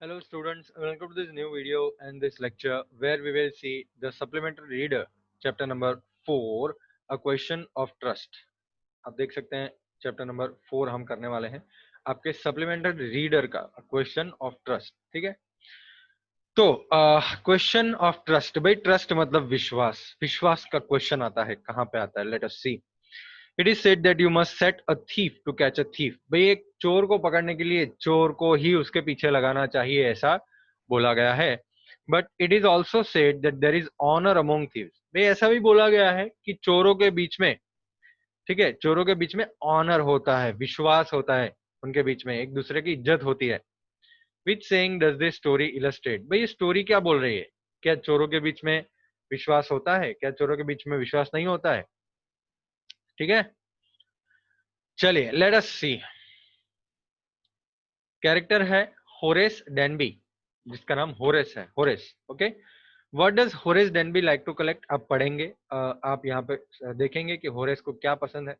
Hello students, welcome to this new video and this lecture where we will see the supplementary reader chapter number 4 a question of trust. आप देख सकते हैं chapter number 4 हम करने वाले हैं आपके सप्लीमेंट्री रीडर का क्वेश्चन ऑफ ट्रस्ट. ठीक है, तो क्वेश्चन ऑफ ट्रस्ट, भाई ट्रस्ट मतलब विश्वास. विश्वास का क्वेश्चन आता है, कहाँ पे आता है? Let us see. It is said that you must set a thief to catch a thief. भाई एक चोर को पकड़ने के लिए चोर को ही उसके पीछे लगाना चाहिए, ऐसा बोला गया है. But it is also said that there is honour among thieves. भाई ऐसा भी बोला गया है कि चोरों के बीच में, ठीक है, चोरों के बीच में ऑनर होता है, विश्वास होता है, उनके बीच में एक दूसरे की इज्जत होती है. Which saying does this story illustrate. भाई ये स्टोरी क्या बोल रही है? क्या चोरों के बीच में विश्वास होता है? क्या चोरों के बीच में विश्वास नहीं होता है? ठीक है, चलिए लेट अस सी. कैरेक्टर है होरेस डेनबी, जिसका नाम होरेस है. Horace, okay. What does Horace Denby like to collect? आप पढ़ेंगे, आप यहाँ पे देखेंगे कि होरेस को क्या पसंद है,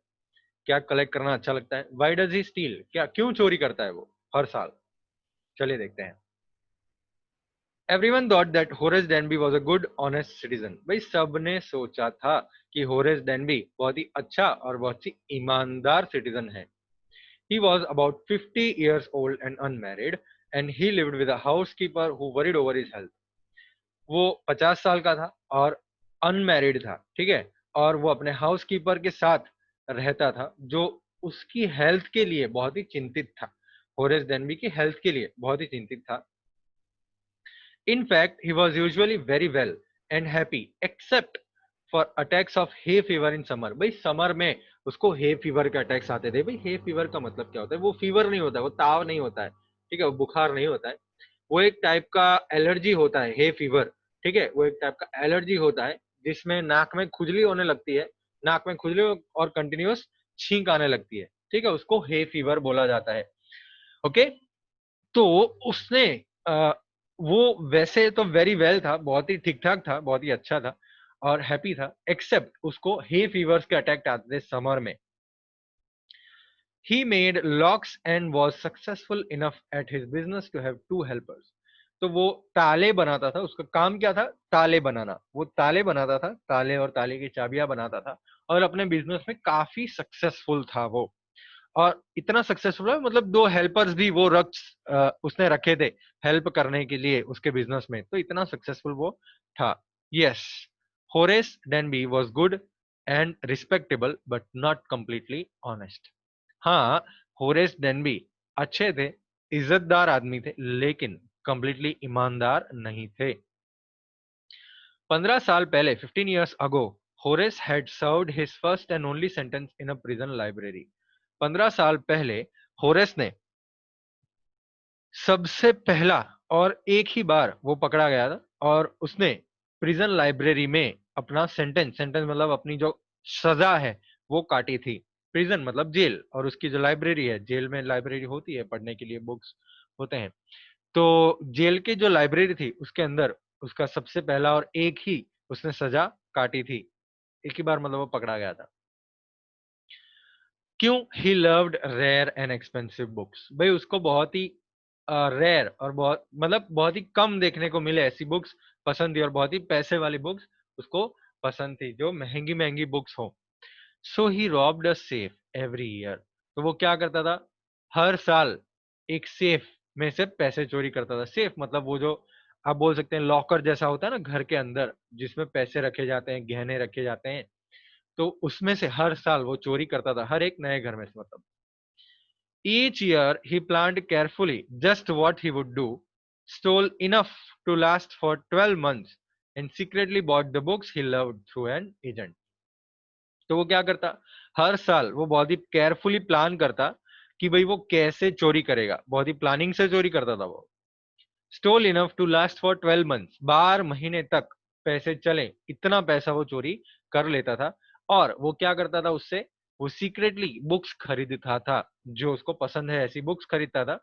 क्या कलेक्ट करना अच्छा लगता है. व्हाई डज ही स्टील, क्या क्यों चोरी करता है वो हर साल? चलिए देखते हैं. Everyone thought that Horace Denby was a good honest citizen. भाई सबने सोचा था कि होरेस डेनबी बहुत ही अच्छा और बहुत ही ईमानदार सिटीजन है. He was about 50 years old and unmarried, and he lived with a housekeeper who worried over his health. वो 50 साल का था और अनमैरिड था, ठीक है, और वो अपने हाउसकीपर के साथ रहता था जो उसकी हेल्थ के लिए बहुत ही चिंतित था. होरेस डेनबी की हेल्थ के लिए बहुत ही चिंतित था. In fact, he was usually very well and happy except for attacks of hay fever in summer. भाई समर में उसको हे फीवर के अटैक्स आते थे. भाई हे फीवर का मतलब क्या होता है? वो फीवर नहीं होता है, वो ताव नहीं होता है, ठीक है, वो बुखार नहीं होता है. वो एक टाइप का एलर्जी होता है, हे फीवर. ठीक है, वो एक टाइप का एलर्जी होता है जिसमें नाक में खुजली होने लगती है, नाक में खुजली और कंटिन्यूअस छींक आने लगती है. ठीक है, उसको हे फीवर बोला जाता है. ओके, तो उसने अ, वो वैसे तो वेरी वेल था, बहुत ही ठीक ठाक था, बहुत ही अच्छा था और हैप्पी था, एक्सेप्ट उसको हे फीवर्स के अटैक आते थे समर में. He made locks and was successful enough at his business to have two helpers. तो वो ताले बनाता था, उसका काम क्या था? ताले बनाना. वो ताले बनाता था, ताले और ताले की चाबियां बनाता था और अपने बिजनेस में काफी सक्सेसफुल था वो. और इतना सक्सेसफुल है, मतलब दो हेल्पर्स भी वो उसने रखे थे हेल्प करने के लिए उसके बिजनेस में, तो इतना सक्सेसफुल वो था. Yes, Horace Denby was good and respectable but not completely honest. हाँ, होरेस डेनबी अच्छे थे, इज्जतदार आदमी थे, लेकिन कंप्लीटली ईमानदार नहीं थे. 15 साल पहले, 15 years ago, Horace had served his first and only sentence in a prison library. 15 साल पहले होरेस ने सबसे पहला और एक ही बार वो पकड़ा गया था और उसने प्रिजन लाइब्रेरी में अपना सेंटेंस, सेंटेंस मतलब अपनी जो सजा है वो काटी थी. प्रिजन मतलब जेल, और उसकी जो लाइब्रेरी है, जेल में लाइब्रेरी होती है, पढ़ने के लिए बुक्स होते हैं, तो जेल की जो लाइब्रेरी थी उसके अंदर उसका सबसे पहला और एक ही उसने सजा काटी थी. एक ही बार मतलब वो पकड़ा गया था. क्यों? He loved rare and expensive books. भाई उसको बहुत ही रेयर और बहुत मतलब बहुत ही कम देखने को मिले ऐसी बुक्स पसंद थी, और बहुत ही पैसे वाली बुक्स उसको पसंद थी, जो महंगी महंगी बुक्स हो. So he robbed a safe every year. तो वो क्या करता था? हर साल एक सेफ में से पैसे चोरी करता था. सेफ मतलब वो जो आप बोल सकते हैं लॉकर जैसा होता है ना घर के अंदर, जिसमें पैसे रखे जाते हैं, गहने रखे जाते हैं, तो उसमें से हर साल वो चोरी करता था, हर एक नए घर में से मतलब. Each year he planned carefully just what he would do, stole enough to last for 12 months, and secretly bought the books he loved through an agent. तो वो क्या करता? हर साल वो बहुत ही केयरफुली प्लान करता कि भाई वो कैसे चोरी करेगा, बहुत ही प्लानिंग से चोरी करता था वो. Stole enough to last for 12 months, 12 महीने तक पैसे चले, इतना पैसा वो चोरी कर लेता था. और वो क्या करता था उससे? वो सीक्रेटली बुक्स खरीदता था, जो उसको पसंद है ऐसी बुक्स खरीदता था,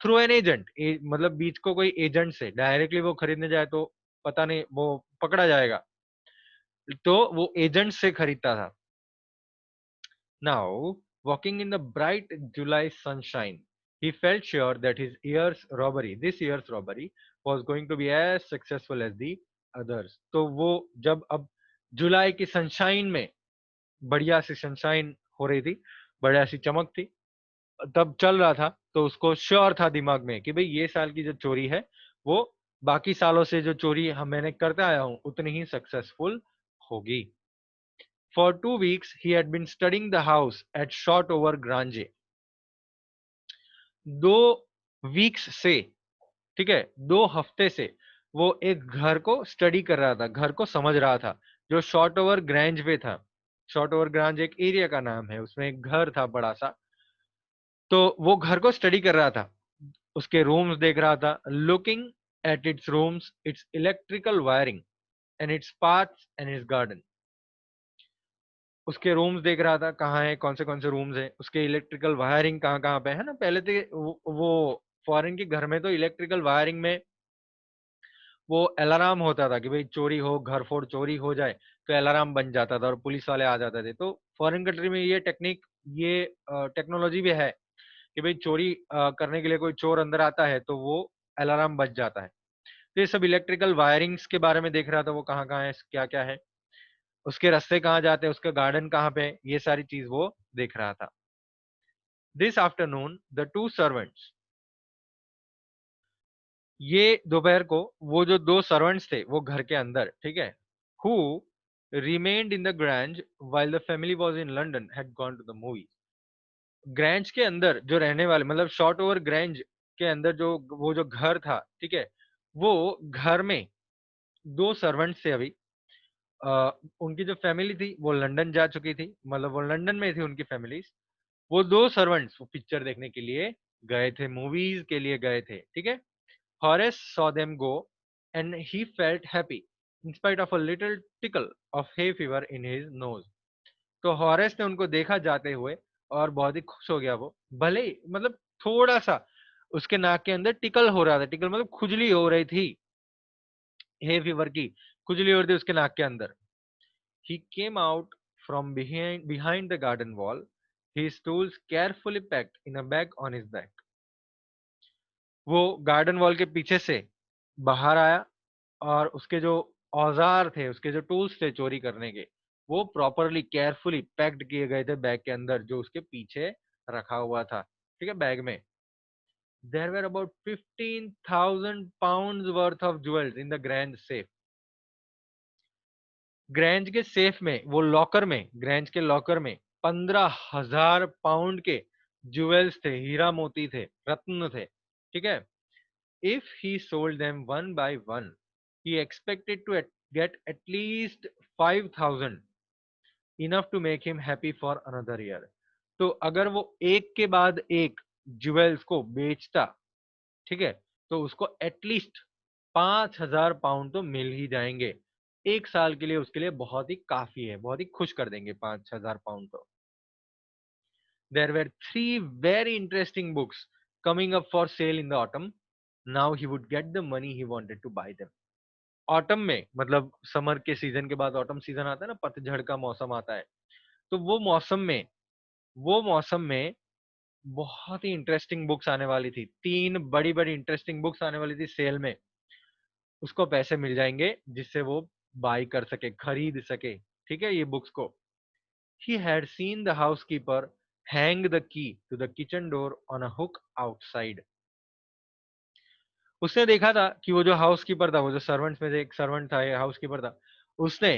थ्रू एन एजेंट. मतलब बीच को कोई एजेंट से डायरेक्टली वो खरीदने जाए तो पता नहीं, वो पकड़ा जाएगा, तो वो एजेंट से खरीदता था. Now, walking in the bright July sunshine, He felt sure that this year's robbery was going to be as successful as the others. तो वो जब अब जुलाई की सनशाइन में बढ़िया सी सनशाइन हो रही थी, बढ़िया सी चमक थी, तब चल रहा था, तो उसको श्योर था दिमाग में कि भाई ये साल की जो चोरी है वो बाकी सालों से जो चोरी हम मैंने करता आया हूं उतनी ही सक्सेसफुल होगी. For 2 weeks he had been studying the house at Shotover Grange. 2 weeks से, ठीक है, 2 हफ्ते से वो एक घर को स्टडी कर रहा था, घर को समझ रहा था, जो शॉर्ट ओवर ग्रैंज पे था. शॉर्ट ओवर ग्रांज एक एरिया का नाम है, उसमें एक घर था बड़ा सा. तो वो घर को स्टडी कर रहा था, उसके रूम्स देख रहा था, looking at its rooms, it's electrical wiring and it's paths and it's garden. उसके रूम्स देख रहा था, कहाँ है, कौन से रूम्स हैं, उसके इलेक्ट्रिकल वायरिंग कहाँ कहाँ पे है ना. पहले तो वो फॉरेन के घर में तो इलेक्ट्रिकल वायरिंग में वो अलार्म होता था कि भाई चोरी हो, घर फोड़ चोरी हो जाए तो अलार्म बन जाता था और पुलिस वाले आ जाते थे. तो फॉरेन कंट्री में ये टेक्निक, ये टेक्नोलॉजी भी है कि भाई चोरी करने के लिए कोई चोर अंदर आता है तो वो अलार्म बज जाता है. तो ये सब इलेक्ट्रिकल वायरिंग्स के बारे में देख रहा था, वो कहाँ कहाँ है, क्या क्या है, उसके रास्ते कहाँ जाते हैं, उसका गार्डन कहाँ पे है, ये सारी चीज वो देख रहा था. This afternoon the two servants, ये दोपहर को वो जो दो सर्वेंट्स थे वो घर के अंदर, ठीक है, who remained in the Grange while the family was in London had gone to the movies. ग्रैंज के अंदर जो रहने वाले, मतलब शॉर्ट ओवर ग्रैंज के अंदर जो वो जो घर था, ठीक है, वो घर में दो सर्वेंट्स थे अभी. उनकी जो फैमिली थी वो लंदन जा चुकी थी, मतलब वो लंदन में थी उनकी फैमिलीज. वो दो सर्वेंट्स वो पिक्चर देखने के लिए गए थे, मूवीज के लिए गए थे, ठीक है. Horace saw them go and he felt happy in spite of a little tickle of hay fever in his nose. तो हॉरेस ने उनको देखा जाते हुए और बहुत ही खुश हो गया वो, भले ही मतलब थोड़ा सा उसके नाक के अंदर टिकल हो रहा था, टिकल मतलब खुजली हो रही थी, हे फीवर की खुजली हो रही थी उसके नाक के अंदर. He came out from behind the garden wall, his tools carefully packed in a bag on his back. वो गार्डन वॉल के पीछे से बाहर आया और उसके जो औजार थे, उसके जो टूल्स थे चोरी करने के, वो प्रॉपरली केयरफुली पैक्ड किए गए थे बैग के अंदर जो उसके पीछे रखा हुआ था, ठीक है, बैग में. There were about 15,000 worth of jewels in the grand safe. Grange के सेफ में, वो लॉकर में, ग्रैंज के लॉकर में 15,000 पाउंड के ज्वेल्स थे, हीरा मोती थे, रत्न थे, ठीक है. If he sold them one by one, he expected to get at least 5,000, enough to make him happy for another year. तो अगर वो एक के बाद एक ज्वेल्स को बेचता, ठीक है, तो उसको एटलीस्ट 5,000 पाउंड तो मिल ही जाएंगे. एक साल के लिए उसके लिए बहुत ही काफी है, बहुत ही खुश कर देंगे 5,000 पाउंड तो. There were three very interesting books coming up for sale in the autumn. Now he would get the money he wanted to buy them. Autumn में मतलब समर के सीजन के बाद ऑटम सीजन आता है ना, पतझड़ का मौसम आता है. तो वो मौसम में बहुत ही इंटरेस्टिंग बुक्स आने वाली थी, तीन बड़ी बड़ी इंटरेस्टिंग बुक्स आने वाली थी सेल में. उसको पैसे मिल जाएंगे जिससे वो बाई कर सके, खरीद सके, ठीक है, ये बुक्स को. He had seen the housekeeper hang the key to the kitchen door on a hook outside. उसने देखा था कि वो जो हाउसकीपर था, वो जो सर्वेंट्स में से एक सर्वेंट था, ये हाउसकीपर था, उसने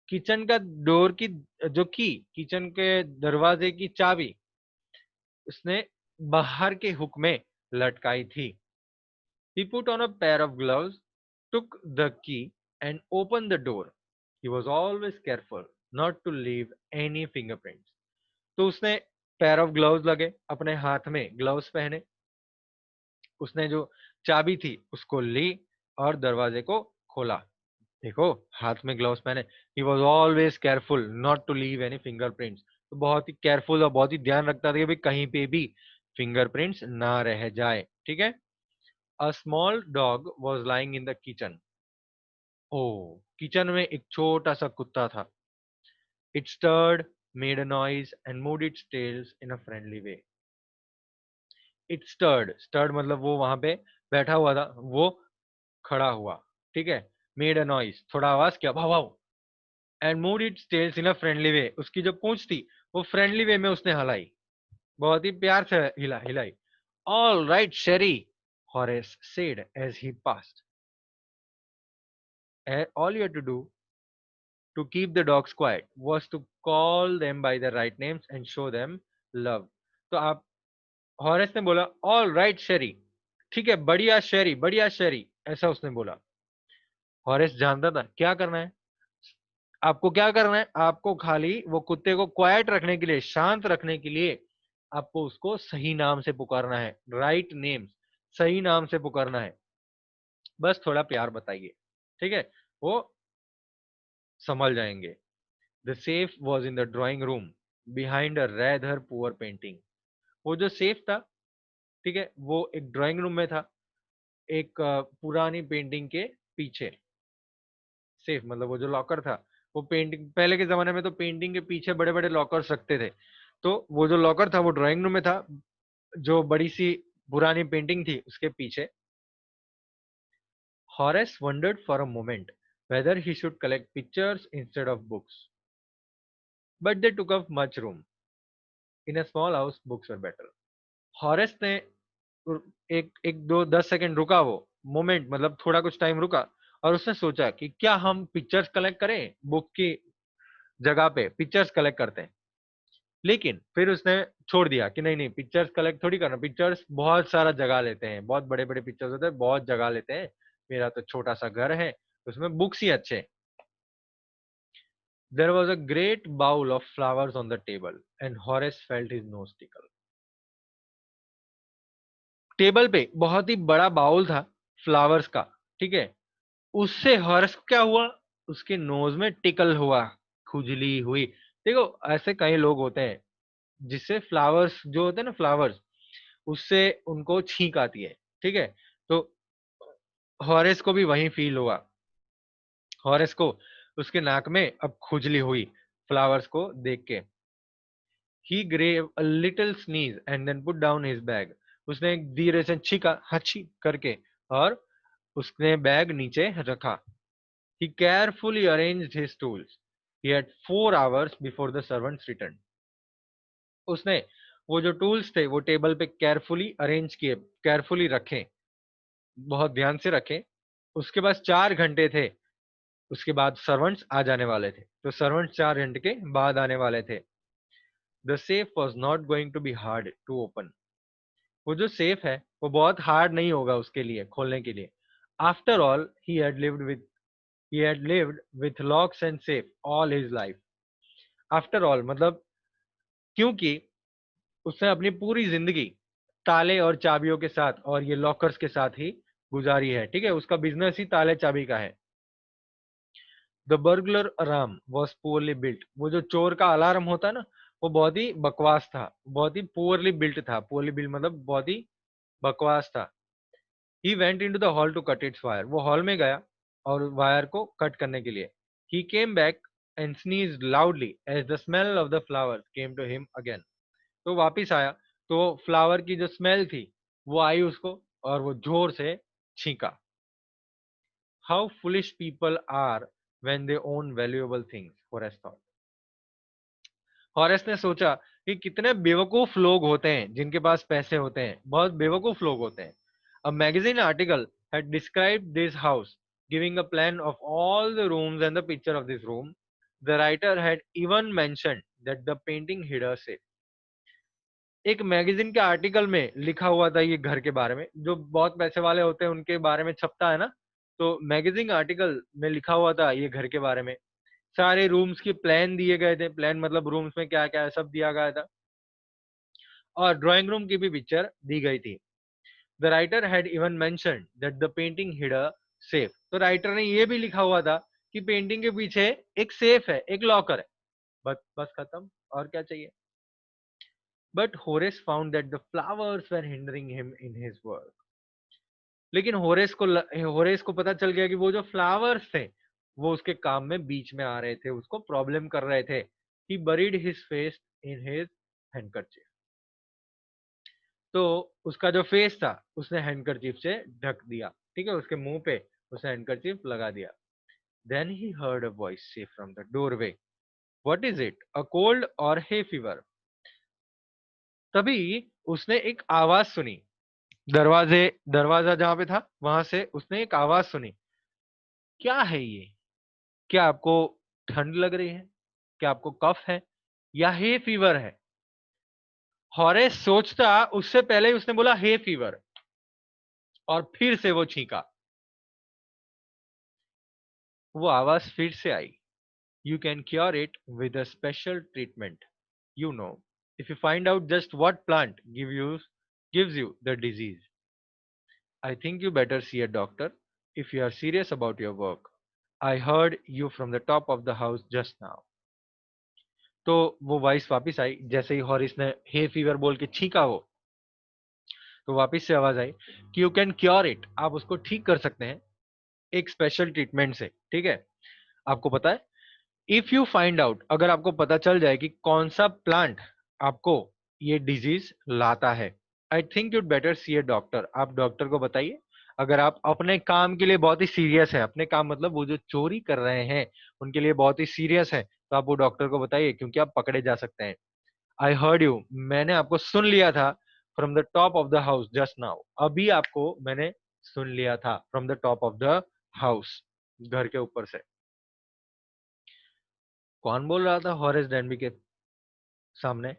किचन का डोर की जो की, किचन के दरवाजे की चाबी उसने बाहर के हुक में लटकाई थी. He put on a pair of gloves, took the key and opened the door. He was always careful not to leave any fingerprints. तो उसने पेयर ऑफ ग्लव्स लगे, अपने हाथ में ग्लव्स पहने, उसने जो चाबी थी उसको ली और दरवाजे को खोला. देखो, हाथ में ग्लव्स पहने. He was always careful not to leave any fingerprints. तो बहुत ही केयरफुल और बहुत ही ध्यान रखता था कि भाई कहीं पे भी फिंगरप्रिंट्स ना रह जाए, ठीक है. A small dog was lying in the kitchen. ओ, किचन में एक छोटा सा कुत्ता था. It stirred, made a noise and moved its tails in a friendly way. It stirred, stirred मतलब वो वहां पे बैठा हुआ था, वो खड़ा हुआ, ठीक है। मेड अ नॉइस, थोड़ा आवाज किया, भाव भाव। And moved its tails in a friendly way, उसकी जो पूंछ थी वो फ्रेंडली वे में उसने हिलाई, बहुत ही प्यार से हिलाई। All right Sherry, Horace said as he passed, all you had to do to keep the dogs quiet was to call them by the right names and show them love. तो आप, Horace ने बोला all right शेरी, ठीक है, बढ़िया शेरी, बढ़िया शेरी, ऐसा उसने बोला। हॉरेस जानता था क्या करना है, आपको क्या करना है, आपको खाली वो कुत्ते को क्वाइट रखने के लिए, शांत रखने के लिए आपको उसको सही नाम से पुकारना है, राइट नेम्स, सही नाम से पुकारना है, बस थोड़ा प्यार बताइए, ठीक है, वो संभल जाएंगे। The safe was in the drawing room behind a rather poor painting, वो जो सेफ था, ठीक है, वो एक ड्राइंग रूम में था, एक पुरानी पेंटिंग के पीछे। सेफ मतलब वो जो लॉकर था, वो पेंटिंग, पहले के जमाने में तो पेंटिंग के पीछे बड़े बड़े लॉकर्स रखते थे, तो वो जो लॉकर था वो ड्राइंग रूम में था, जो बड़ी सी पुरानी पेंटिंग थी उसके पीछे। Horace wondered for a moment whether he should collect pictures instead of books, but they took up much room. In a small house, books were better. Horace ने एक एक दो 10 सेकंड रुका, वो मोमेंट मतलब थोड़ा कुछ टाइम रुका, और उसने सोचा कि क्या हम पिक्चर्स कलेक्ट करें, बुक की जगह पे पिक्चर्स कलेक्ट करते हैं। लेकिन फिर उसने छोड़ दिया कि नहीं नहीं, पिक्चर्स कलेक्ट थोड़ी करना, पिक्चर्स बहुत सारा जगह लेते हैं, बहुत बड़े बड़े पिक्चर्स होते हैं, बहुत जगह लेते हैं, मेरा तो छोटा सा घर है, उसमें बुक्स ही अच्छे हैं। There was a great bowl of flowers on the table, and Horace felt his nose tickle. Table पे बहुत ही बड़ा बाउल था फ्लावर्स का, ठीक है, उससे हॉरेस को क्या हुआ, उसके नोज में टिकल हुआ, खुजली हुई। देखो, ऐसे कई लोग होते हैं जिससे फ्लावर्स जो होते हैं ना, फ्लावर्स, उससे उनको छींक आती है, ठीक है, तो हॉरेस को भी वही फील हुआ। हॉरेस को उसके नाक में अब खुजली हुई फ्लावर्स को देख के। He gave a little sneeze and then put down his bag. उसने एक धीरे से छींका, हची करके, और उसने बैग नीचे रखा। He carefully arranged his tools. He had 4 hours before the servants returned. उसने वो जो टूल्स थे वो टेबल पे केयरफुली अरेंज किए, केयरफुली रखे, बहुत ध्यान से रखे। उसके पास 4 घंटे थे, उसके बाद सर्वेंट्स आ जाने वाले थे, तो सर्वेंट्स 4 घंटे के बाद आने वाले थे। The safe was not going to be hard to open, वो जो सेफ है वो बहुत हार्ड नहीं होगा उसके लिए खोलने के लिए। After all he had lived with locks and safe all his life. After all मतलब क्योंकि उसने अपनी पूरी जिंदगी ताले और चाबियों के साथ और ये लॉकर्स के साथ ही गुजारी है, ठीक है, उसका बिजनेस ही ताले चाबी का है। The burglar alarm was poorly built, वो जो चोर का अलार्म होता है ना, वो बहुत ही बकवास था, बहुत ही पुअरली बिल्ट था, पुअरली बिल्ट मतलब बहुत ही बकवास था। He went into the hall to cut its wire. वो हॉल में गया और वायर को कट करने के लिए। He came back and sneezed loudly as the smell of the flowers came to him again. तो वापिस आया, तो फ्लावर की जो स्मेल थी वो आई उसको, और वो जोर से छींका। How foolish people are when they own valuable things, Horace thought. Horace ने सोचा कि कितने बेवकूफ लोग होते हैं जिनके पास पैसे होते हैं, बहुत बेवकूफ लोग होते हैं। A magazine article had described this house, giving a plan of all the rooms and the picture of this room. The writer had even mentioned that the painting hid a safe. एक magazine के article में लिखा हुआ था ये घर के बारे में, जो बहुत पैसे वाले होते हैं उनके बारे में छपता है ना, तो मैगजीन आर्टिकल में लिखा हुआ था ये घर के बारे में। सारे रूम्स के प्लान दिए गए थे, प्लान मतलब रूम्स में क्या क्या है सब दिया गया था, और ड्राइंग रूम की भी पिक्चर दी गई थी। The writer had even mentioned that the painting hid a safe, तो राइटर ने ये भी लिखा हुआ था कि पेंटिंग के पीछे एक सेफ है, एक लॉकर है। बस बस खत्म, और क्या चाहिए। But Horace found that the flowers were hindering him in his work. लेकिन होरेस को पता चल गया कि वो जो फ्लावर्स थे वो उसके काम में बीच में आ रहे थे, उसको प्रॉब्लम कर रहे थे। He buried his face in his handkerchief. तो उसका जो फेस था उसने हैंडकरचीफ से ढक दिया, ठीक है, उसके मुंह पे उसने हैंडकरचीफ लगा दिया। Then he heard a voice say from the doorway, what is it, a cold or hay fever. तभी उसने एक आवाज सुनी, दरवाजा जहां पे था वहां से उसने एक आवाज सुनी। क्या है ये? क्या आपको ठंड लग रही है? क्या आपको कफ है या हे फीवर है? हॉरेस सोचता उससे पहले ही उसने बोला हे फीवर और फिर से वो छींका। वो आवाज फिर से आई, you can cure it with a special treatment, you know, if you find out just what plant gives you the disease. I think you better see a doctor if you are serious about your work. I heard you from the top of the house just now. तो वो voice वापस आई, जैसे ही हॉरिस ने hay fever बोल के छींका वो, तो वापस से आवाज आई कि यू कैन क्योर इट, आप उसको ठीक कर सकते हैं एक स्पेशल ट्रीटमेंट से, ठीक है। आपको पता है, इफ यू फाइंड आउट, अगर आपको पता चल जाए कि कौन सा प्लांट आपको ये डिजीज लाता है, I think you'd better C A doctor, आप डॉक्टर को बताइए। अगर आप अपने काम के लिए बहुत ही सीरियस है, अपने काम मतलब वो जो चोरी कर रहे हैं उनके लिए बहुत ही सीरियस है, तो आप वो डॉक्टर को बताइए, क्योंकि आप पकड़े जा सकते हैं। आई हर्ड यू, मैंने आपको सुन लिया था from the top of the house just now, अभी आपको मैंने सुन लिया था from the top of the house, घर के ऊपर से। कौन बोल रहा था हॉरेस डेनबी के सामने?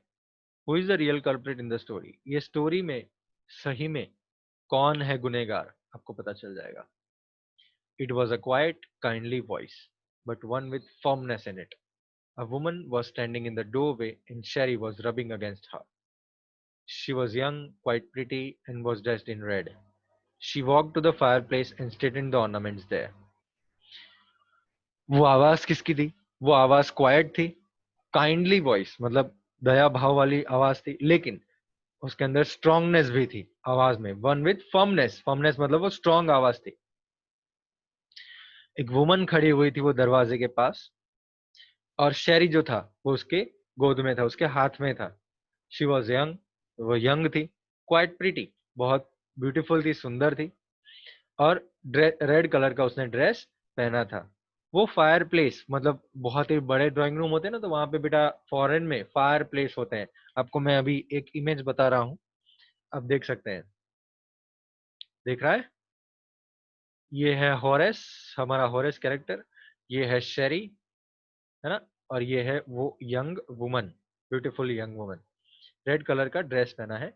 Who is the real culprit in the story? ये स्टोरी में सही में कौन है गुनहगार, आपको पता चल जाएगा। It was a quite kindly voice but one with firmness in it. A woman was standing in the doorway and Sherry was rubbing against her. She was young, quite pretty, and was dressed in red. She walked to the fireplace and straightened the ornaments there. वो आवाज किसकी थी? वो आवाज quite थी, kindly voice मतलब दया भाव वाली आवाज थी, लेकिन उसके अंदर स्ट्रांगनेस भी थी आवाज में। वन विथ फर्मनेस, फर्मनेस मतलब वो स्ट्रांग आवाज थी। एक वुमन खड़ी हुई थी वो दरवाजे के पास, और शेरी जो था वो उसके गोद में था, उसके हाथ में था। शी वॉज यंग, वो यंग थी, क्वाइट प्रिटी, बहुत ब्यूटीफुल थी, सुंदर थी, और रेड कलर का उसने ड्रेस पहना था। वो फायर प्लेस मतलब बहुत ही बड़े ड्राइंग रूम होते हैं ना, तो वहां पे बेटा फॉरेन में फायर प्लेस होते हैं। आपको मैं अभी एक इमेज बता रहा हूँ, आप देख सकते हैं। देख रहा है? ये है हॉरेस, हमारा हॉरेस कैरेक्टर, ये है शेरी, है ना, और ये है वो young woman, beautiful young woman, red colour का ड्रेस पहना है।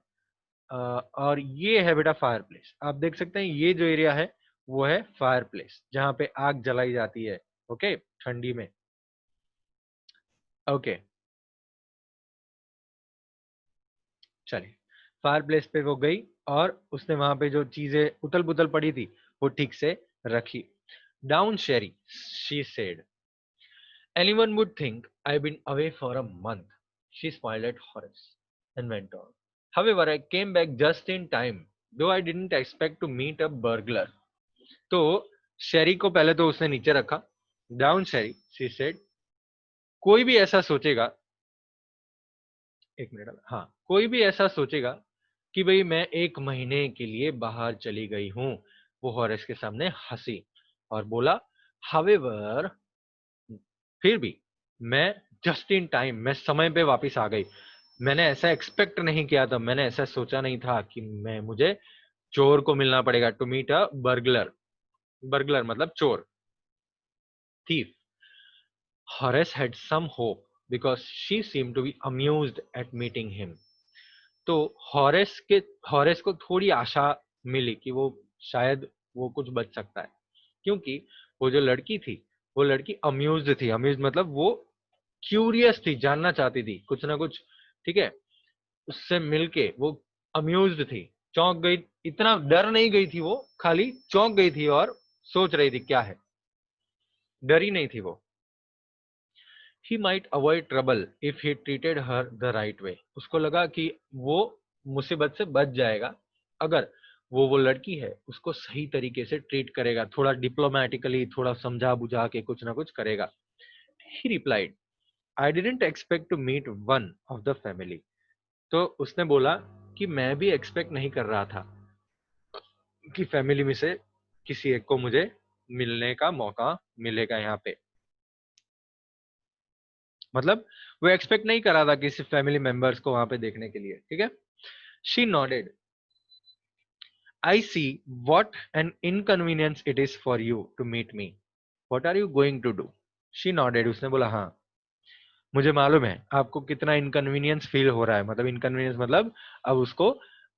और ये है बेटा फायर प्लेस, आप देख सकते हैं ये जो एरिया है वो है फायर प्लेस, जहाँ पे आग जलाई जाती है, ओके, ठंडी में। ओके, चलिए, फायर प्लेस पे वो गई और उसने वहां पे जो चीजें उतल पुतल पड़ी थी वो ठीक से रखी। Down Sheri, she said, anyone would think I've been away for a month. She smiled at Horace and went on. However, I came back just in time, though I didn't expect to meet a burglar. तो शेरी को पहले तो उसने नीचे रखा। Down Sheri, she said, कोई भी ऐसा सोचेगा, एक मिनट, हाँ, कोई भी ऐसा सोचेगा कि भाई मैं एक महीने के लिए बाहर चली गई हूँ। वो हॉरेस के सामने हंसी और बोला, हावेवर, फिर भी मैं जस्ट इन टाइम, मैं समय पे वापस आ गई। मैंने ऐसा एक्सपेक्ट नहीं किया था, मैंने ऐसा सोचा नहीं था कि मैं मुझे चोर को मिलना पड़ेगा, to meet a burglar. Burglar मतलब चोर, thief. Horace had some hope because she seem to be amused at meeting him. तो हॉरेस को थोड़ी आशा मिली कि वो शायद वो कुछ बच सकता है, क्योंकि वो जो लड़की थी वो लड़की अम्यूज्ड थी। अम्यूज्ड मतलब वो क्यूरियस थी, जानना चाहती थी कुछ ना कुछ, ठीक है। उससे मिलके वो अम्यूज्ड थी, चौंक गई, इतना डर नहीं गई थी वो, खाली चौंक गई थी और सोच रही थी क्या है, डरी नहीं थी वो। He might avoid trouble if he treated her the right way, उसको लगा कि वो मुसीबत से बच जाएगा अगर वो लड़की है उसको सही तरीके से ट्रीट करेगा, थोड़ा डिप्लोमेटिकली, थोड़ा समझा बुझा के कुछ ना कुछ करेगा। He replied, I didn't expect to meet one of the family. तो उसने बोला कि मैं भी एक्सपेक्ट नहीं कर रहा था कि फैमिली में से किसी एक को मुझे मिलने का मौका मिलेगा यहाँ पे। मतलब वो एक्सपेक्ट नहीं कर रहा था किसी फैमिली मेंबर्स को वहां पे देखने के लिए, ठीक है। She nodded, I see what an inconvenience it is for you to meet me. What are you going to do? She nodded, उसने बोला हाँ, मुझे मालूम है आपको कितना इनकन्वीनियंस फील हो रहा है। मतलब इनकन्वीनियंस मतलब अब उसको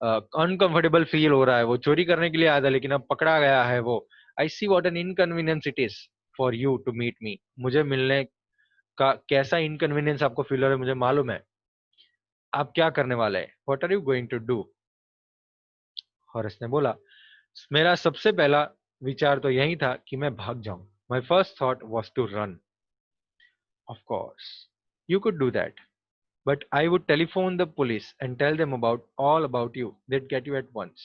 अनकंफर्टेबल फील हो रहा है। वो चोरी करने के लिए आया था लेकिन अब पकड़ा गया है वो। I see what an inconvenience it is for you to meet me. मुझे मिलने का कैसा इनकन्वीनियंस आपको फील हो रहा है मुझे मालूम है। आप क्या करने वाले हैं? What are you going to do? Horace ने बोला, मेरा सबसे पहला विचार तो यही था कि मैं भाग जाऊं। My first thought was to run. Of course you could do that, but I would telephone the police and tell them about all about you. They'd get you at once.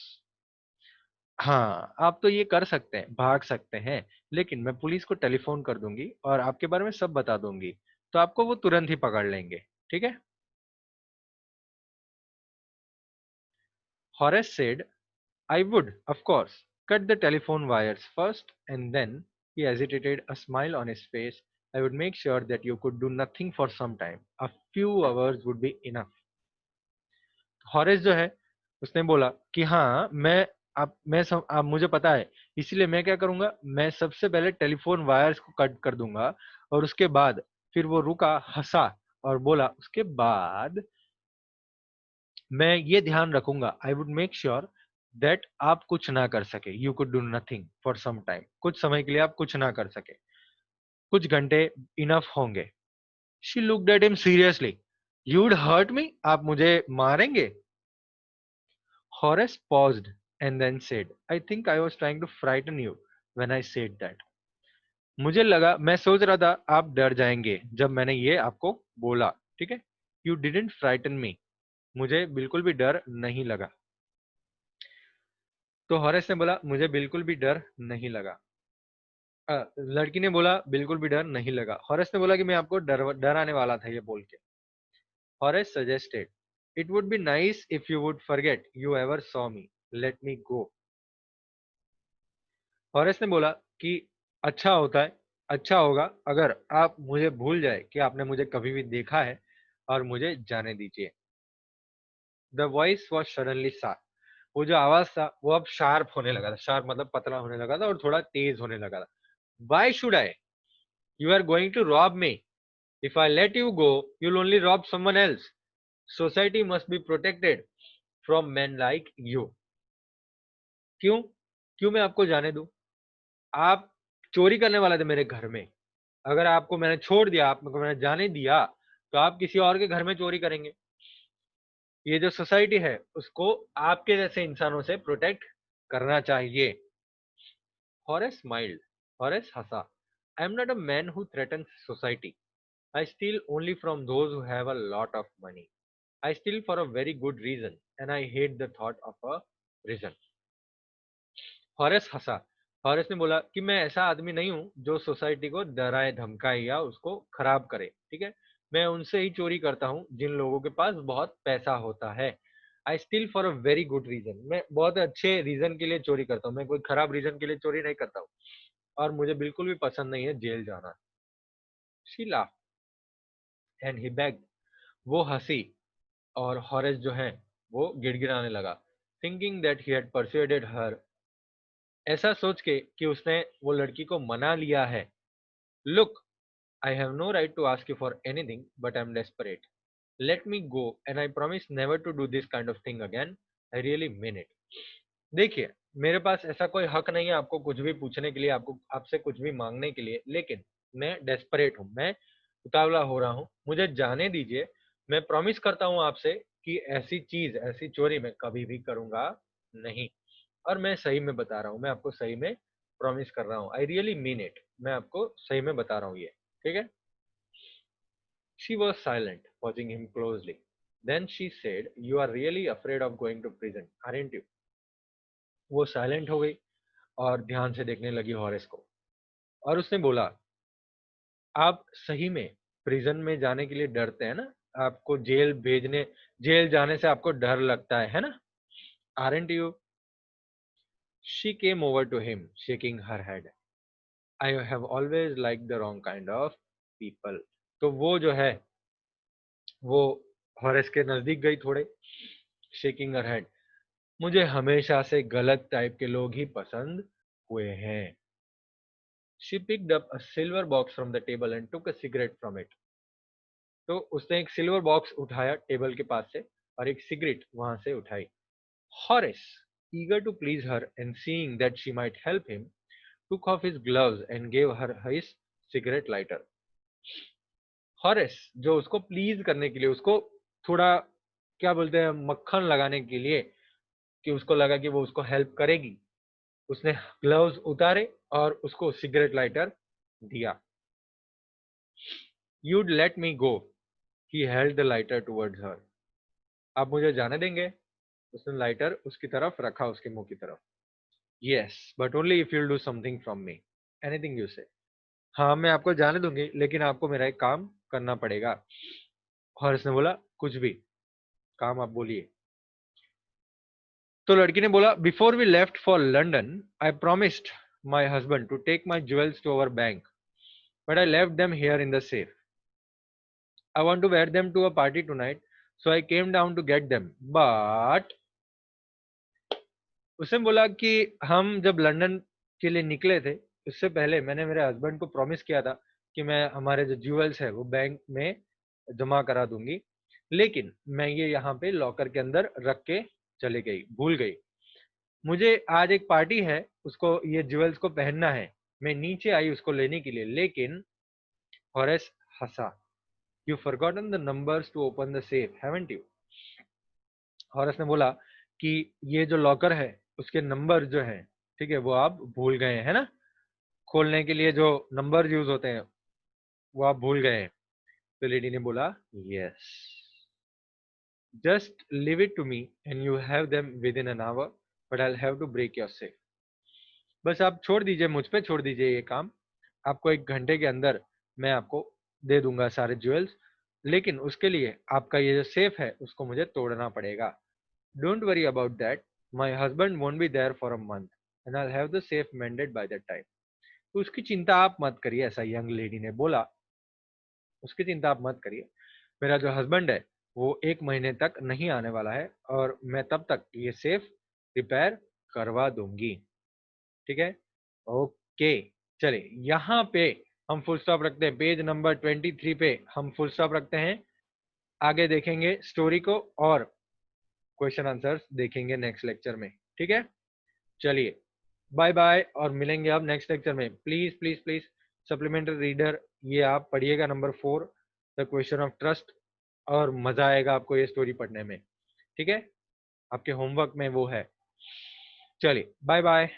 हाँ, आप तो ये कर सकते हैं, भाग सकते हैं, लेकिन मैं पुलिस को टेलीफोन कर दूंगी और आपके बारे में सब बता दूंगी, तो आपको वो तुरंत ही पकड़ लेंगे, ठीक है? Horace said, I would, of course, cut the telephone wires first, and then he hesitated, a smile on his face. I would make sure that you could do nothing for some time. A few hours would be enough. Horace जो है उसने बोला कि हाँ आप मुझे पता है, इसीलिए मैं क्या करूंगा, मैं सबसे पहले टेलीफोन वायर्स को कट कर दूंगा और उसके बाद फिर वो रुका, हंसा और बोला उसके बाद मैं ये ध्यान रखूंगा, I would make sure that आप कुछ ना कर सके, you could do nothing for some time, कुछ समय के लिए आप कुछ ना कर सके, कुछ घंटे इनफ होंगे। She looked at him seriously, you would hurt me, आप मुझे मारेंगे? Horace paused and then said, I think I was trying to frighten you when I said that. मुझे लगा, मैं सोच रहा था आप डर जाएंगे जब मैंने ये आपको बोला, ठीक है। You didn't frighten me. मुझे बिल्कुल भी डर नहीं लगा। तो हॉरेस ने बोला मुझे बिल्कुल भी डर नहीं लगा। लड़की ने बोला बिल्कुल भी डर नहीं लगा। हॉरेस ने बोला कि मैं आपको डराने वाला था ये बोल के। Horace suggested, it would be nice if you would forget you ever saw me. Let me go. Horace ने बोला कि अच्छा होगा अगर आप मुझे भूल जाए कि आपने मुझे कभी भी देखा है और मुझे जाने दीजिए। The voice was suddenly sharp. वो जो आवाज था वो अब शार्प होने लगा था। शार्प मतलब पतला होने लगा था और थोड़ा तेज होने लगा था। Why should I? You are going to rob me. If I let you go you'll only rob someone else. Society must be protected from man like you. क्यों? क्यों मैं आपको जाने दूं? आप चोरी करने वाले थे मेरे घर में। अगर आपको मैंने छोड़ दिया, आपको मैंने जाने दिया, तो आप किसी और के घर में चोरी करेंगे। ये जो सोसाइटी है, उसको आपके जैसे इंसानों से प्रोटेक्ट करना चाहिए। Horace smiled. हॉरेस हंसा। I am not a man who threatens society. I steal only from those who have a lot of money. I steal for a very good reason and I hate the thought of a reason. Horace हंसा। Horace ने बोला कि मैं ऐसा आदमी नहीं हूं जो सोसाइटी को डराए धमकाए या उसको खराब करे, ठीक है। मैं उनसे ही चोरी करता हूं जिन लोगों के पास बहुत पैसा होता है। I steal for a very good reason. मैं बहुत अच्छे रीजन के लिए चोरी करता हूँ, मैं कोई खराब रीजन के लिए चोरी नहीं करता हूँ। और मुझे बिल्कुल भी पसंद नहीं है जेल जाना। She laughed and he bagged. वो हंसी और हॉरेस जो है वो गिड़गिड़ाने लगा, थिंकिंग दैट ही हैड परsuaded हर। ऐसा सोच के कि उसने वो लड़की को मना लिया है। Look, I have no right to ask you for anything, but I'm desperate. Let me go, and I promise never to do this kind of thing again. I really mean it. देखिए, मेरे पास ऐसा कोई हक नहीं है आपको कुछ भी पूछने के लिए, आपको आपसे कुछ भी मांगने के लिए, लेकिन मैं डेस्परेट हूँ, मैं उतावला हो रहा हूँ, मुझे जाने दीजिए। मैं प्रॉमिस करता हूँ आपसे कि ऐसी चीज, ऐसी चोरी मैं कभी भी करूंगा नहीं। और मैं सही में बता रहा हूँ, मैं आपको सही में प्रॉमिस कर रहा हूँ। I really mean it. मैं आपको सही में बता रहा हूँ ये, ठीक है। She was silent, watching him closely. Then she said, You are really afraid of going to prison, aren't you? वो साइलेंट हो गई और ध्यान से देखने लगी हॉरेस को। और उसने बोला, आप सही में प्रिजन में जाने के लिए डरते हैं ना? आपको जेल जाने से आपको डर लगता है ना? Aren't you? She came over to him, shaking her head. I have always liked the wrong kind of people. तो वो जो है वो हॉरेस के नजदीक गई थोड़े, शेकिंग हर हेड. मुझे हमेशा से गलत टाइप के लोग ही पसंद हुए हैं. She picked up a silver box from the table and took a cigarette from it. तो उसने एक सिल्वर बॉक्स उठाया टेबल के पास से और एक सिगरेट वहां से उठाई. Horace, eager to please her and seeing that she might help him, took off his gloves and gave her his cigarette lighter. Horace जो उसको प्लीज करने के लिए, उसको थोड़ा क्या बोलते हैं मक्खन लगाने के लिए, कि उसको लगा कि वो उसको हेल्प करेगी, उसने ग्लव्स उतारे और उसको सिगरेट लाइटर दिया. You'd let me go. He held the lighter towards हर. आप मुझे जाने देंगे? उसने लाइटर उसकी तरफ रखा, उसके मुंह की तरफ. Yes but only if you'll do something from me. Anything you से. हाँ मैं आपको जाने दूंगी, लेकिन आपको मेरा एक काम करना पड़ेगा. हॉरेस ने बोला कुछ भी काम आप बोलिए. तो लड़की ने बोला before we left for London I promised my husband to take my jewels to our bank, but I left them here in the safe. I want to wear them to a party tonight, so I came down to get them. But उसने बोला कि हम जब London के लिए निकले थे, उससे पहले मैंने मेरे हस्बैंड को प्रॉमिस किया था कि मैं हमारे जो ज्वेल्स है वो बैंक में जमा करा दूंगी, लेकिन मैं ये यहाँ पे लॉकर के अंदर रख के चली गई, भूल गई. मुझे आज एक पार्टी है, उसको ये ज्वेल्स को पहनना है. मैं नीचे आई उसको लेने के लिए, लेकिन हॉरेस हंसा. You forgotten the numbers to open the safe haven't you. Horace ने बोला कि ये जो लॉकर है उसके नंबर जो हैं, ठीक है, वो आप भूल गए हैं ना, खोलने के लिए जो नंबर यूज होते हैं वो आप भूल गए हैं. तो लेडी ने बोला yes. Just leave it to me and you have them within an hour, but I have to break your safe. बस आप छोड़ दीजिए, मुझ पे छोड़ दीजिए ये काम. आपको 1 घंटे के अंदर मैं आपको दे दूंगा सारे ज्वेल्स, लेकिन उसके लिए आपका ये जो सेफ है उसको मुझे तोड़ना पड़ेगा. Don't worry about that. My husband won't be there for a month and I have the safe mended by that time. तो उसकी चिंता आप मत करिए, ऐसा यंग लेडी ने बोला. उसकी चिंता आप मत करिए, मेरा जो हस्बैंड है वो 1 महीने तक नहीं आने वाला है और मैं तब तक ये सेफ रिपेयर करवा दूंगी. ठीक है, ओके. चलिए यहाँ पे हम फुल स्टॉप रखते हैं, पेज नंबर 23 पे हम फुल स्टॉप रखते हैं. आगे देखेंगे स्टोरी को और क्वेश्चन आंसर्स देखेंगे नेक्स्ट लेक्चर में. ठीक है, चलिए बाय बाय और मिलेंगे अब नेक्स्ट लेक्चर में. Please please please supplementary reader ये आप पढ़िएगा, number 4 the question of trust, और मजा आएगा आपको ये स्टोरी पढ़ने में. ठीक है, आपके होमवर्क में वो है. चलिए बाय बाय.